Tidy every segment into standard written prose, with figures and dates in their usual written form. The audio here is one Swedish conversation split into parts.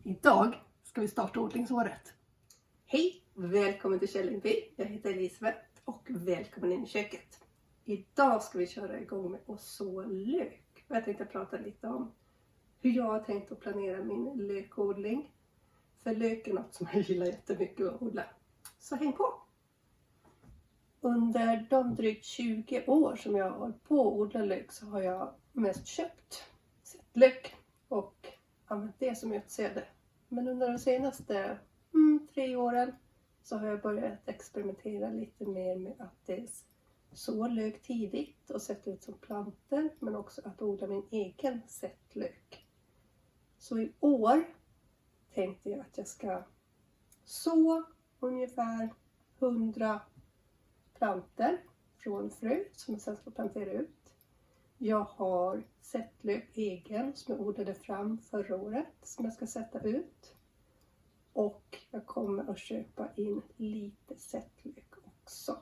Idag ska vi starta odlingsåret. Hej! Välkommen till Källingby. Jag heter Elisabeth och välkommen in i köket. Idag ska vi köra igång med att så lök. Jag tänkte prata lite om hur jag har tänkt att planera min lökodling. För lök är något som jag gillar jättemycket att odla. Så häng på! Under de drygt 20 år som jag har hållit på att odla lök så har jag mest köpt lök och använt det som utsäde. Men under de senaste 3 åren så har jag börjat experimentera lite mer med att dels så lök tidigt och sätta ut som plantor, men också att odla min egen sättlök. Så i år tänkte jag att jag ska så ungefär 100 plantor från frö som jag sen ska plantera ut. Jag har sättlök egen som jag odlade fram förra året som jag ska sätta ut. Och jag kommer att köpa in lite sättlök också.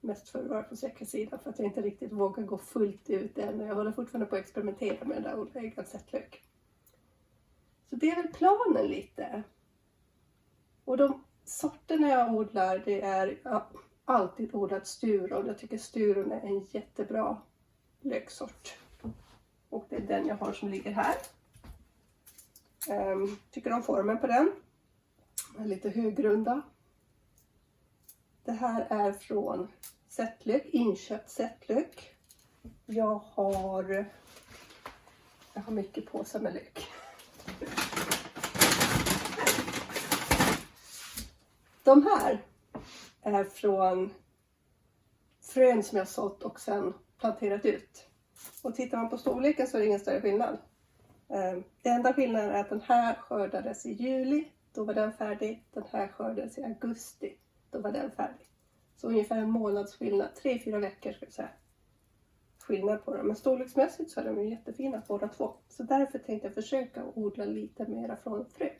Mest för att vara på säkra sidan för att jag inte riktigt vågar gå fullt ut än. Jag håller fortfarande på att experimentera med den där odla egen sättlök. Så det är väl planen lite. Och de sorterna jag odlar, det är alltid odlat sturon. Jag tycker sturon är en jättebra löksort. Och det är den jag har som ligger här. Tycker om formen på den. Den är lite högrunda. Det här är från sättlök, inköpt sättlök. Jag har mycket påsar med lök. De här är från frön som jag sått och sen planterat ut. Och tittar man på storleken så är det ingen större skillnad. Det enda skillnaden är att den här skördades i juli, då var den färdig. Den här skördades i augusti, då var den färdig. Så ungefär en månads skillnad, 3-4 veckor ska jag säga. Skillnad på dem, men storleksmässigt så är de ju jättefina båda två. Så därför tänkte jag försöka odla lite mera från frö.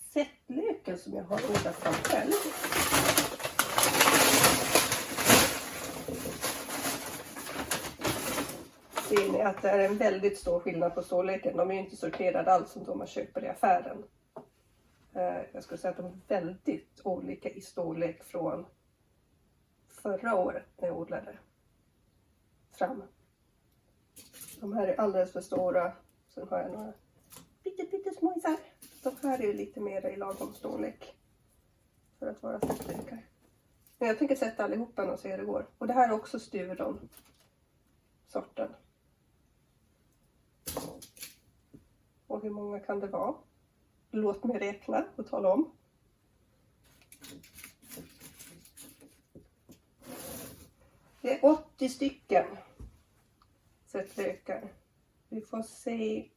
Sättlöken som jag har odlat fram själv. Ser ni att det är en väldigt stor skillnad på storleken. De är ju inte sorterade alls som de man köper i affären. Jag skulle säga att de är väldigt olika i storlek från förra året när jag odlade fram. De här är alldeles för stora. Sen har jag några pyttesmå isär. De här är ju lite mer i lagom storlek för att vara sättlökar. Men jag tänker sätta allihopa och se hur det går. Och det här är också sturon sorten. Och hur många kan det vara? Låt mig räkna och tala om. Det är 80 stycken sättlökar. Vi får se.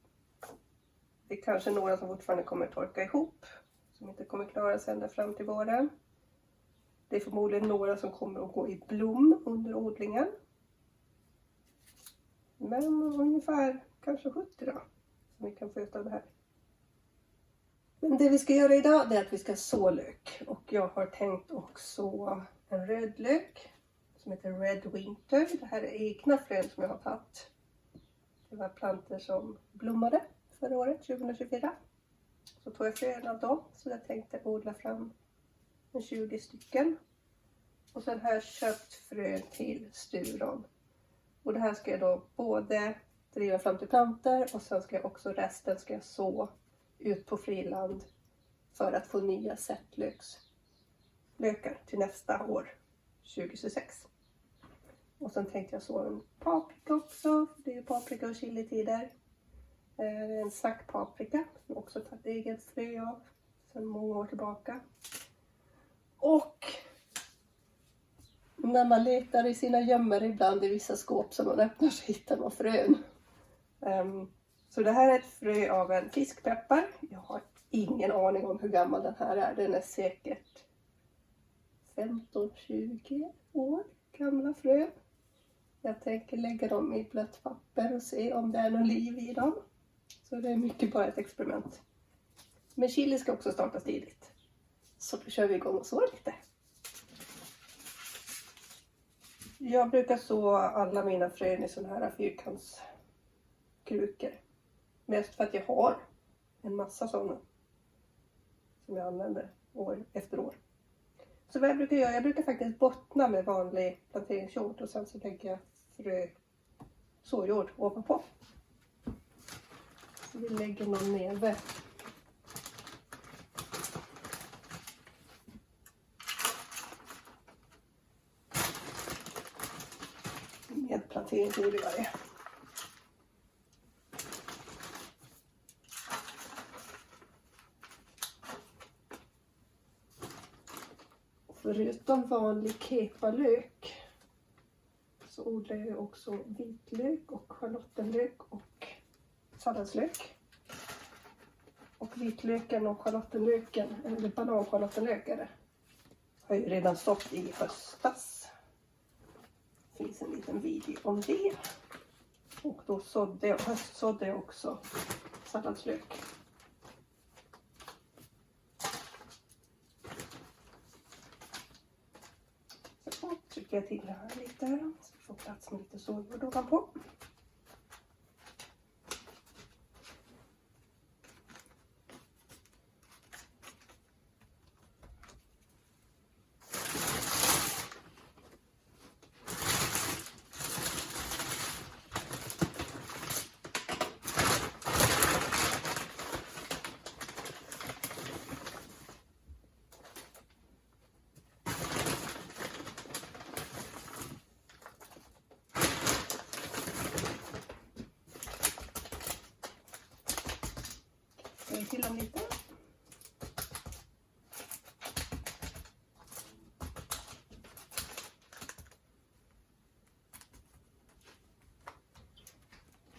Det är kanske några som fortfarande kommer torka ihop. Som inte kommer klara sig ända fram till våren. Det är förmodligen några som kommer att gå i blom under odlingen. Men ungefär kanske 70 då. Som vi kan få ut av det här. Men det vi ska göra idag är att vi ska så lök. Och jag har tänkt också en rödlök. Som heter Red Winter. Det här är egna frön som jag har tagit. Det var plantor som blommade förra året, 2024. Så tog jag frön av dem. Så jag tänkte odla fram 20 stycken. Och sen har jag köpt frön till sturon. Och det här ska jag då både driva fram till plantor och sen ska jag också resten ska jag så ut på friland för att få nya sättlökar till nästa år, 2026. Och sen tänkte jag så en paprika också, det är ju paprika och chili-tider. En sackpaprika som jag också tagit eget frö av sedan många år tillbaka. Och när man letar i sina gömmor ibland i vissa skåp som man öppnar så hittar man frön. Så det här är ett frö av en fiskpeppar. Jag har ingen aning om hur gammal den här är. Den är säkert 15-20 år gamla frö. Jag tänker lägga dem i blött papper och se om det är någon liv i dem. Så det är mycket bara ett experiment. Men chili ska också starta tidigt. Så då kör vi igång och så lite. Jag brukar så alla mina frön i sådana här krukor. Mest för att jag har en massa sådana som jag använder år efter år. Så vad jag brukar göra, jag brukar faktiskt bottna med vanlig planteringsjord och sen så lägger jag såjord ovanpå. Så vi lägger någon neve. Med planteringsjord i varje. Förutom vanlig kepalök så odlar jag också vitlök och schalottenlök och salladslök. Och vitlöken och schalottenlöken, eller bananschalottenlökare, har jag ju redan sått i höstas. Det finns en liten video om det. Och då höstsådde jag också salladslök. Så trycker jag till det här lite här, så vi får plats med lite såjord ovanpå. Till dem lite.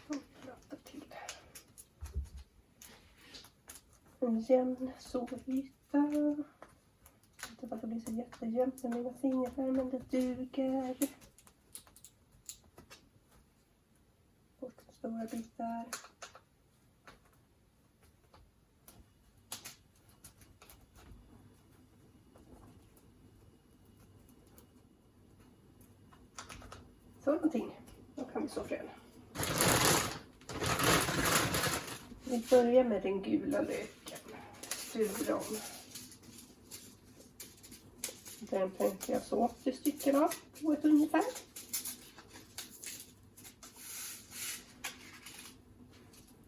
Och prata till. En jämn såryta. Inte för att det blir så jättejämnt med mina fingrar, men det duger. Bort stora bitar. Så någonting. Då kan vi så frön. Vi börjar med den gula löken. Sturon. Den tänkte jag så 80 stycken av på ett ungefär.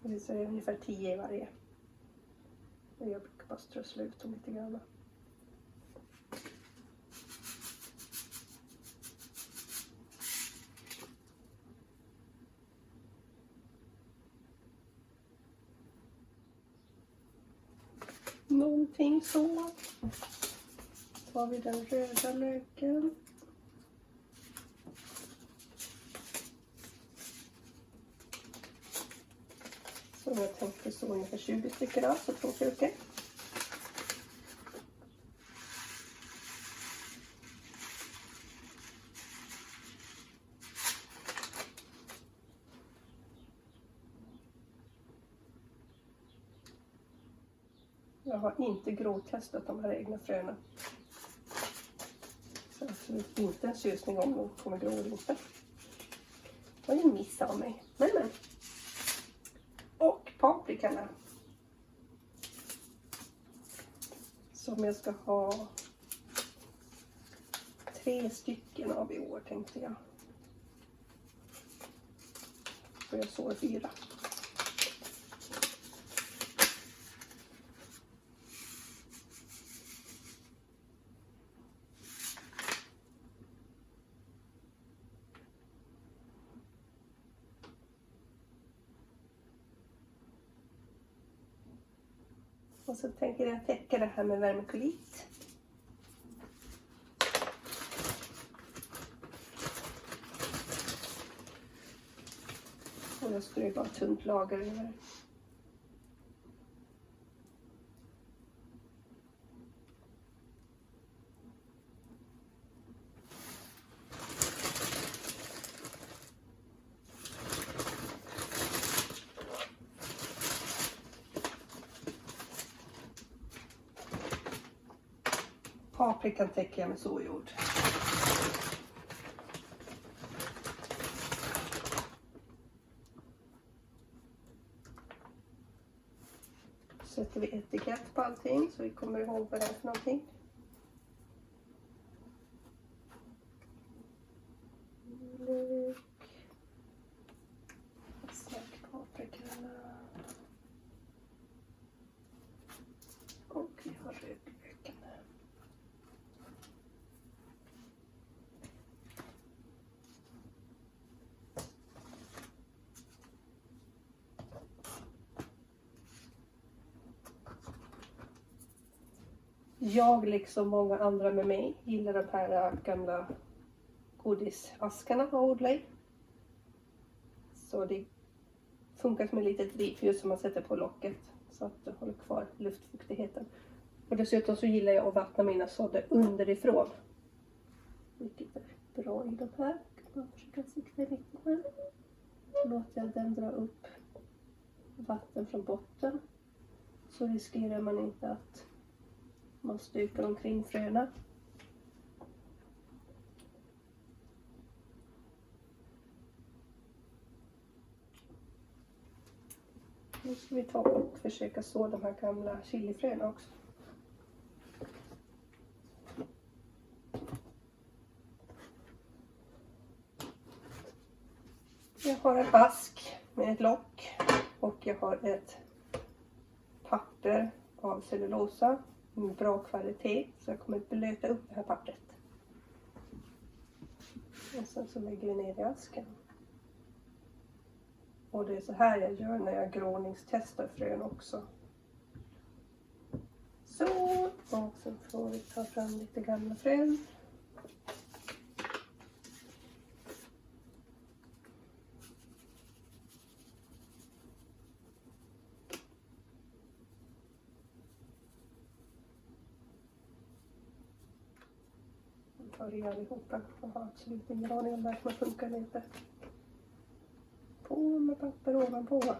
Det vill säga ungefär 10 i varje. Och jag brukar bara strössla ut dem lite grann. Någonting så. Så har vi den röda löken. Så jag tänkte så ungefär 20 stycken av, så 2 krukor. Jag har inte grovtestat de här egna fröna. Så absolut inte en susning om de kommer gro eller inte. Det var ju en miss av mig. Men. Och paprikorna. Som jag ska ha 3 stycken av i år, tänkte jag. Så jag sår 4. Och så tänker jag täcka det här med vermikulit. Och jag strör bara tunt lager över. Paprikan täcker jag med såjord. sätter vi etikett på allting så vi kommer ihåg vad det är för någonting. Lök. Snackpaprika. Och vi har rödlöken. Jag liksom många andra med mig gillar de här gamla godisaskarna att odla i. Så det funkar som ett litet drivljus som man sätter på locket så att det håller kvar luftfuktigheten. Och dessutom så gillar jag att vattna mina sådder underifrån. Vilket är bra i de här. Man försöker sikta lite här. Så låter jag den dra upp vatten från botten. Så riskerar man inte att man styrker omkring fröna. Nu ska vi ta och försöka så de här gamla chilifröna också. Jag har en ask med ett lock och jag har ett papper av cellulosa med bra kvalitet så jag kommer blöta upp det här pappret. Och sen så lägger vi ner i asken. Och det är så här jag gör när jag gråningstestar frön också. Så, och sen får vi ta fram lite gamla frön. Jag tar i allihopa. Jag har absolut ingen aning om det här kommer funka eller inte. På med papper ovanpå.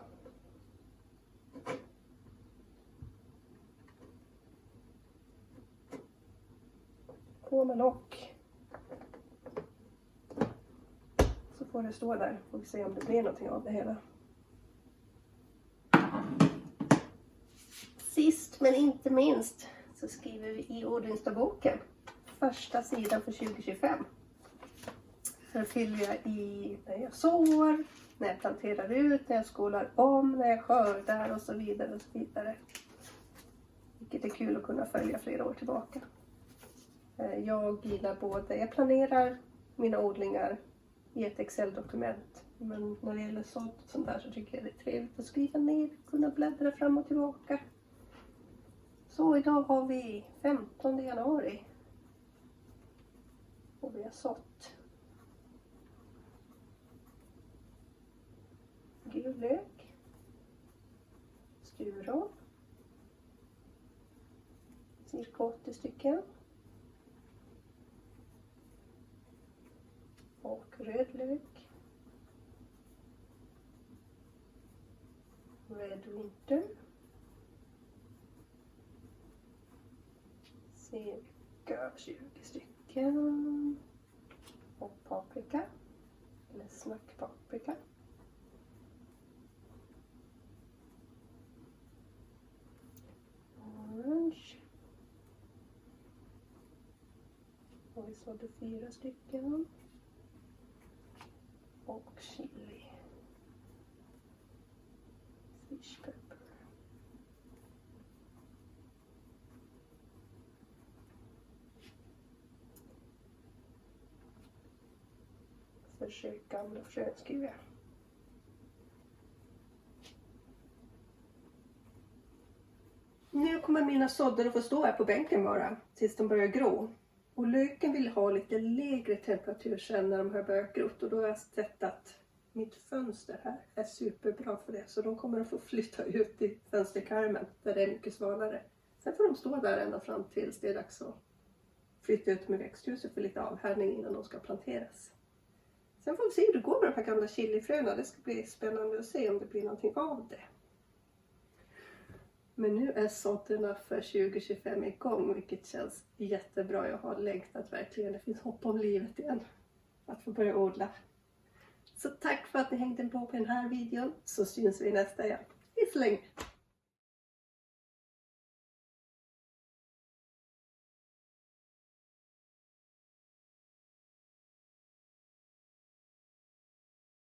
På med lock. Så får det stå där. Får vi se om det blir någonting av det hela. Sist men inte minst så skriver vi i odlingsdagboken. Första sidan för 2025. Här fyller jag i när jag sår, när jag planterar ut, när jag skolar om, när jag skördar och så vidare och så vidare. Vilket är kul att kunna följa flera år tillbaka. Jag gillar både, jag planerar mina odlingar i ett Excel-dokument. Men när det gäller sånt och sånt där så tycker jag det är trevligt att skriva ner och kunna bläddra fram och tillbaka. Så idag har vi 15 januari. Och vi har sått gul lök, sturon, cirka 80 stycken, och röd lök, red winter, cirka 20 stycken, och paprika eller snackpaprika. Orange. Och vi sådde 4 stycken. Och chili. Fish pepper. Försök gamla frön skriver jag. Nu kommer mina sådder att få stå här på bänken bara tills de börjar gro. Och löken vill ha lite lägre temperatur sen när de har börjat gro. Och då har jag sett att mitt fönster här är superbra för det. Så de kommer att få flytta ut i fönsterkarmen där det är mycket svalare. Sen får de stå där ända fram tills det är dags att flytta ut med växthuset för lite avhärdning innan de ska planteras. Sen får vi se hur det går med de här gamla chilifröna. Det ska bli spännande att se om det blir någonting av det. Men nu är sådderna för 2025 igång, vilket känns jättebra. Jag har längtat verkligen. Det finns hopp om livet igen. Att få börja odla. Så tack för att ni hängde på den här videon. Så syns vi nästa igen. Hej så länge!